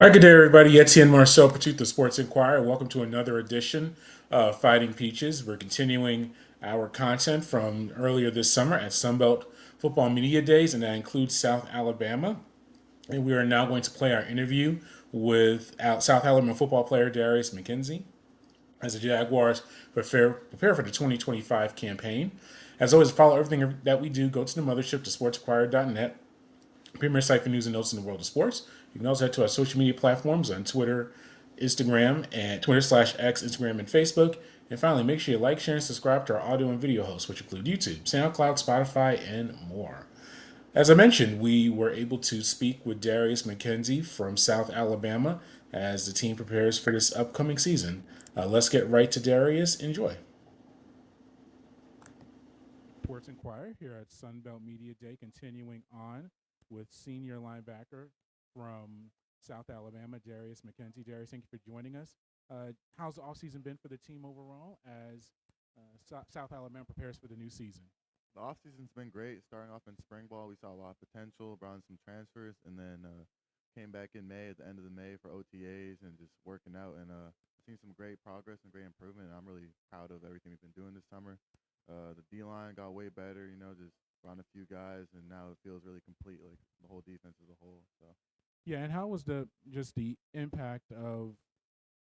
All right, good day, everybody. Etienne Marcel Petit, the Sports Inquirer. Welcome to another edition of Fighting Peaches. We're continuing our content from earlier this summer at Sunbelt Football Media Days, and that includes South Alabama. And we are now going to play our interview with South Alabama football player Darius McKenzie as the Jaguars prepare for the 2025 campaign. As always, follow everything that we do. Go to the mothership, to sportsinquirer.net, premier site for news and notes in the world of sports. You can also head to our social media platforms on Twitter, Instagram, and Twitter/X, Instagram, and Facebook. And finally, make sure you like, share, and subscribe to our audio and video hosts, which include YouTube, SoundCloud, Spotify, and more. As I mentioned, we were able to speak with Darius McKenzie from South Alabama as the team prepares for this upcoming season. Let's get right to Darius. Enjoy. Sports Inquirer here at Sunbelt Media Day, continuing on with senior linebacker from South Alabama, Darius McKenzie. Darius, thank you for joining us. How's the offseason been for the team overall as South Alabama prepares for the new season? The offseason's been great. Starting off in spring ball, we saw a lot of potential, brought in some transfers, and then came back in May at the end of the May for OTAs and just working out. And seen some great progress and great improvement. And I'm really proud of everything we've been doing this summer. The D line got way better, just brought a few guys, and now it feels really complete, like the whole defense as a whole. So Yeah, and how was the impact of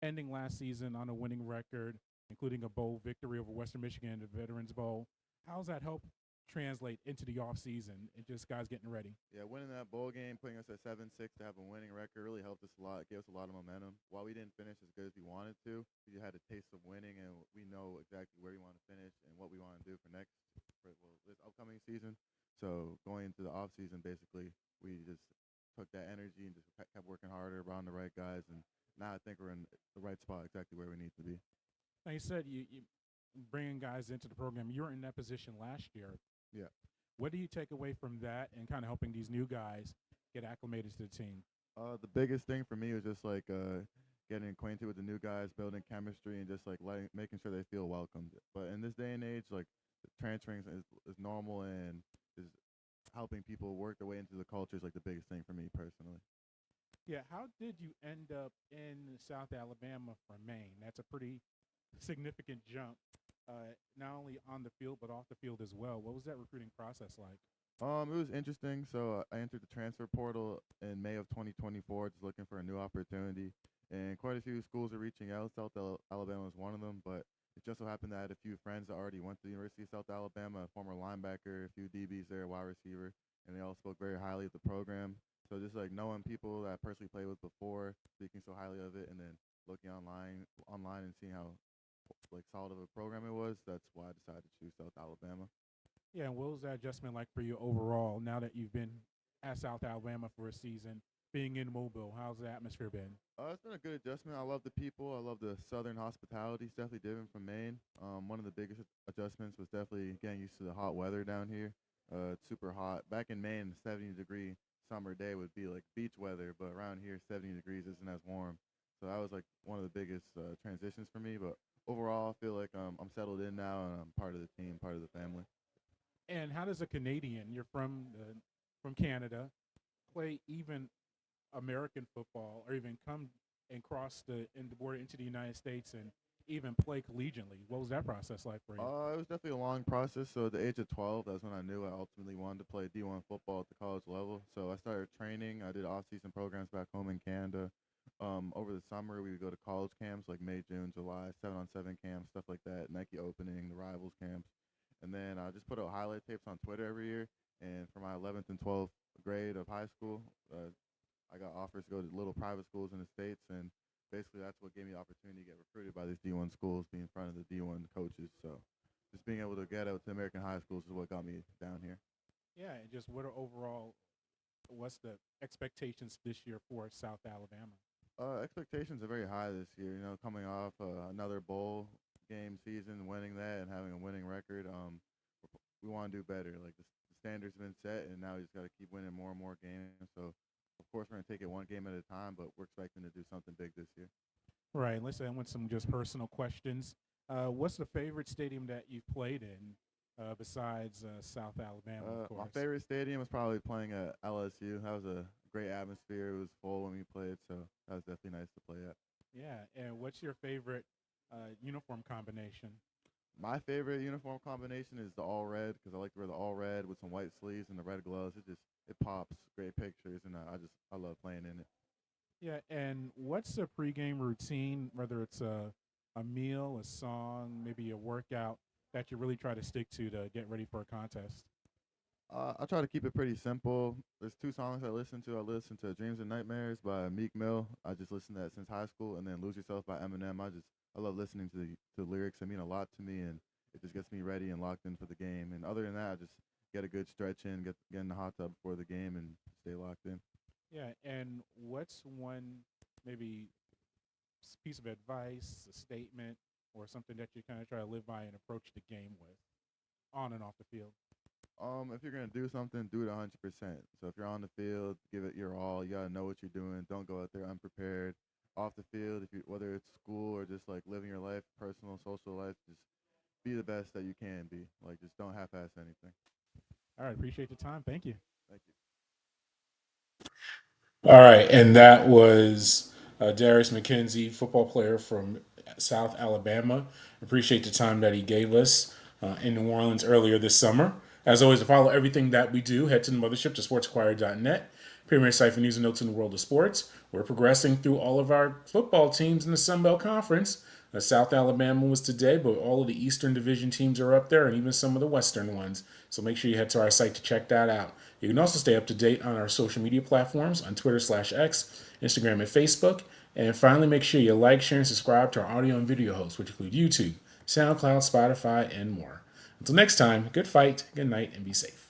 ending last season on a winning record, including a bowl victory over Western Michigan, the Veterans Bowl? How's that help translate into the offseason and just guys getting ready? yeah, winning that bowl game, putting us at 7-6 to have a winning record really helped us a lot. It gave us a lot of momentum. While we didn't finish as good as we wanted to, we had a taste of winning, and we know exactly where we want to finish and what we want to do for this upcoming season. So going into the off season, basically, we just took that energy and just kept working harder, around the right guys, and now I think we're in the right spot, exactly where we need to be. Like you said, you bringing guys into the program. You were in that position last year. Yeah. What do you take away from that and kind of helping these new guys get acclimated to the team? The biggest thing for me was just like getting acquainted with the new guys, building chemistry, and just like making sure they feel welcomed. But in this day and age, like transferring is normal, and is helping people work their way into the culture is like the biggest thing for me personally. Yeah, how did you end up in South Alabama from Maine? That's a pretty significant jump, not only on the field but off the field as well. What was that recruiting process like? It was interesting. So I entered the transfer portal in May of 2024, just looking for a new opportunity, and quite a few schools are reaching out. Alabama was one of them, but it just so happened that I had a few friends that already went to the University of South Alabama, a former linebacker, a few DBs there, wide receiver, and they all spoke very highly of the program. So just like knowing people that I personally played with before, speaking so highly of it, and then looking online and seeing how like solid of a program it was, that's why I decided to choose South Alabama. Yeah, and what was that adjustment like for you overall now that you've been at South Alabama for a season, being in Mobile? How's the atmosphere been? It's been a good adjustment. I love the people. I love the southern hospitality. It's definitely different from Maine. One of the biggest adjustments was definitely getting used to the hot weather down here. It's super hot. Back in Maine, a 70-degree summer day would be like beach weather, but around here, 70 degrees isn't as warm. So that was like one of the biggest transitions for me. But overall, I feel like I'm settled in now and I'm part of the team, part of the family. And how does a Canadian, you're from Canada, play even American football, or even come and cross the border into the United States and even play collegiately? What was that process like for you? It was definitely a long process. So at the age of 12, that's when I knew I ultimately wanted to play D1 football at the college level. So I started training. I did off-season programs back home in Canada. Over the summer, we would go to college camps like May, June, July, 7-on-7 camps, stuff like that, Nike opening, the rivals camps. And then I just put out highlight tapes on Twitter every year. And for my 11th and 12th grade of high school, I got offers to go to little private schools in the States. And basically that's what gave me the opportunity to get recruited by these D1 schools, be in front of the D1 coaches. So just being able to get out to American high schools is what got me down here. Yeah, and just what's the expectations this year for South Alabama? Expectations are very high this year. Coming off another bowl game season, winning that, and having a winning record. We want to do better. Like the standards have been set, and now we just got to keep winning more and more games. So, of course, we're gonna take it one game at a time, but we're expecting to do something big this year. Right. Let's end with some just personal questions. What's the favorite stadium that you've played in besides South Alabama, of My course? favorite stadium was probably playing at LSU. That was a great atmosphere. It was full when we played, so that was definitely nice to play at. Yeah, and what's your favorite uniform combination? My favorite uniform combination is the all red because I like to wear the all red with some white sleeves and the red gloves. It pops, great pictures, and I love playing in it. Yeah, and what's a pregame routine, whether it's a meal, a song, maybe a workout that you really try to stick to get ready for a contest? I try to keep it pretty simple. There's two songs I listen to. I listen to "Dreams and Nightmares" by Meek Mill. I just listen to that since high school, and then "Lose Yourself" by Eminem. I love listening to lyrics. They mean a lot to me, and it just gets me ready and locked in for the game. And other than that, I just get a good stretch in, get in the hot tub before the game, and stay locked in. Yeah, and what's one maybe piece of advice, a statement, or something that you kind of try to live by and approach the game with, on and off the field? If you're gonna do something, do it 100%. So if you're on the field, give it your all. You gotta know what you're doing. Don't go out there unprepared. Off the field, if you whether it's school or just like living your life, personal, social life, just be the best that you can be. Like just don't half-ass anything. All right, appreciate the time. Thank you. Thank you. All right, and that was Darius McKenzie, football player from South Alabama. Appreciate the time that he gave us in New Orleans earlier this summer. As always, to follow everything that we do, head to the mothership to sportsinquirer.net, premier site for news and notes in the world of sports. We're progressing through all of our football teams in the Sun Belt Conference. South Alabama was today, but all of the Eastern Division teams are up there and even some of the Western ones. So make sure you head to our site to check that out. You can also stay up to date on our social media platforms on Twitter/X, Instagram, and Facebook. And finally, make sure you like, share, and subscribe to our audio and video hosts, which include YouTube, SoundCloud, Spotify, and more. Until next time, good fight, good night, and be safe.